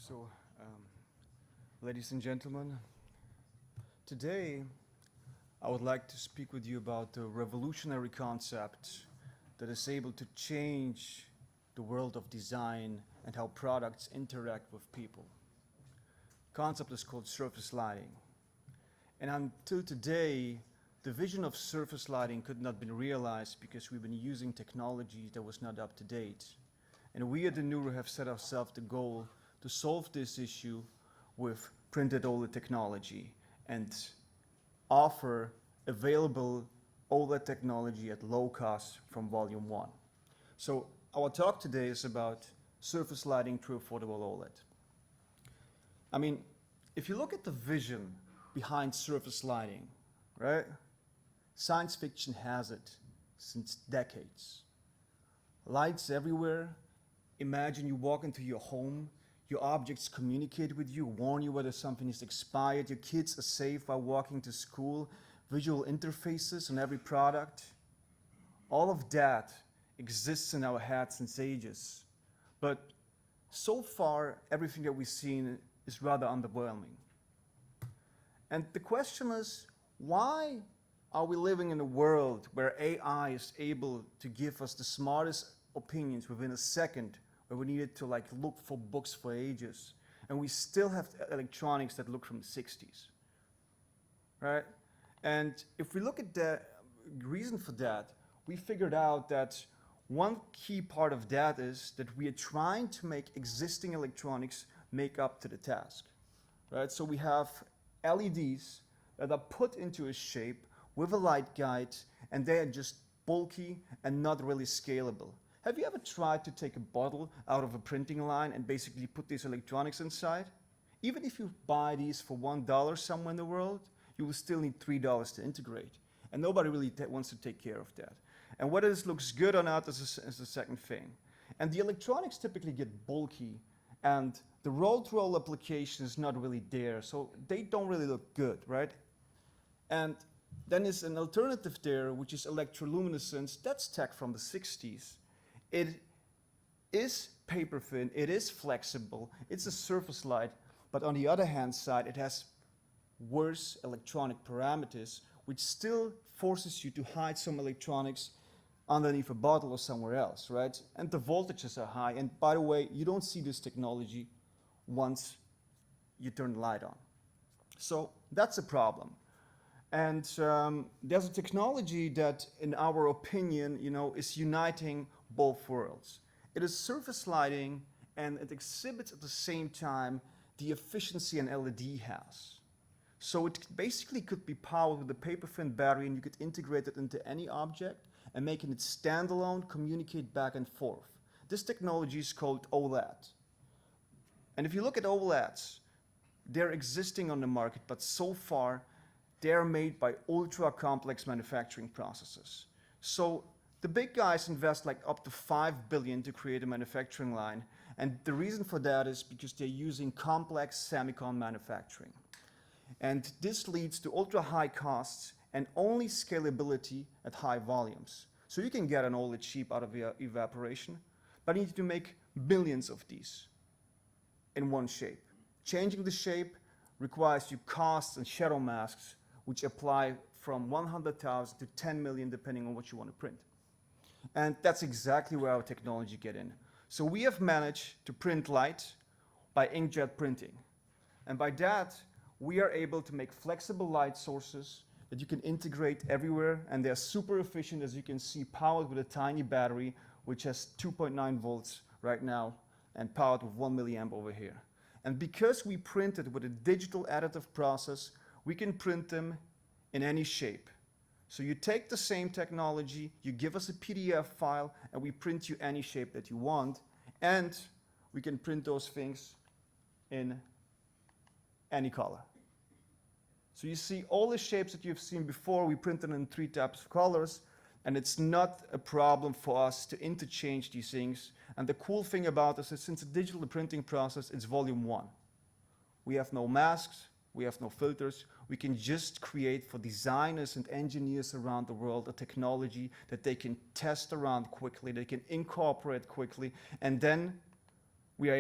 So, ladies and gentlemen, today I would like to speak with you about the revolutionary concept that is able to change the world of design and how products interact with people. The concept is called surface lighting. And until today, the vision of surface lighting could not have been realized because we've been using technology that was not up to date. And we at Inuru have set ourselves the goal to solve this issue with printed OLED technology and offer available OLED technology at low cost from volume 1. So our talk today is about surface lighting through affordable OLED. I mean, if you look at the vision behind surface lighting, right? Science fiction has it since decades. Lights everywhere. Imagine you walk into your home, your objects communicate with you, warn you whether something is expired, your kids are safe while walking to school, visual interfaces on every product. All of that exists in our heads since ages. But so far, everything that we've seen is rather underwhelming. And the question is, why are we living in a world where AI is able to give us the smartest opinions within a second, where we needed to look for books for ages, and we still have electronics that look from the 60s, right? And if we look at the reason for that, we figured out that one key part of that is that we are trying to make existing electronics make up to the task, right? So we have LEDs that are put into a shape with a light guide, and they are just bulky and not really scalable. Have you ever tried to take a bottle out of a printing line and basically put these electronics inside? Even if you buy these for $1 somewhere in the world, you will still need $3 to integrate. And nobody really wants to take care of that. And whether this looks good or not is the second thing. And the electronics typically get bulky, and the roll-to-roll application is not really there, so they don't really look good, right? And then there's an alternative there, which is electroluminescence. That's tech from the 60s. It is paper thin, it is flexible, it's a surface light, but on the other hand side, it has worse electronic parameters, which still forces you to hide some electronics underneath a bottle or somewhere else, right? And the voltages are high, and by the way, you don't see this technology once you turn the light on. So that's a problem. And there's a technology that, in our opinion, is uniting both worlds. It is surface lighting, and it exhibits at the same time the efficiency an LED has. So it basically could be powered with a paper-thin battery, and you could integrate it into any object and making it standalone, communicate back and forth. This technology is called OLED. And if you look at OLEDs, they're existing on the market, but so far, they're made by ultra-complex manufacturing processes. So the big guys invest up to $5 billion to create a manufacturing line. And the reason for that is because they're using complex semicon manufacturing. And this leads to ultra-high costs and only scalability at high volumes. So you can get an OLED chip out of evaporation, but you need to make billions of these in one shape. Changing the shape requires you costs and shadow masks, which apply from 100,000 to 10 million, depending on what you want to print. And that's exactly where our technology get in. So we have managed to print light by inkjet printing. And by that, we are able to make flexible light sources that you can integrate everywhere, and they're super efficient, as you can see, powered with a tiny battery, which has 2.9 volts right now, and powered with 1 milliamp over here. And because we printed with a digital additive process, we can print them in any shape. So you take the same technology, you give us a PDF file, and we print you any shape that you want, and we can print those things in any color. So you see all the shapes that you've seen before, we printed in 3 types of colors, and it's not a problem for us to interchange these things. And the cool thing about this is, since the digital printing process, it's volume 1. We have no masks, we have no filters. We can just create for designers and engineers around the world a technology that they can test around quickly, they can incorporate quickly, and then we are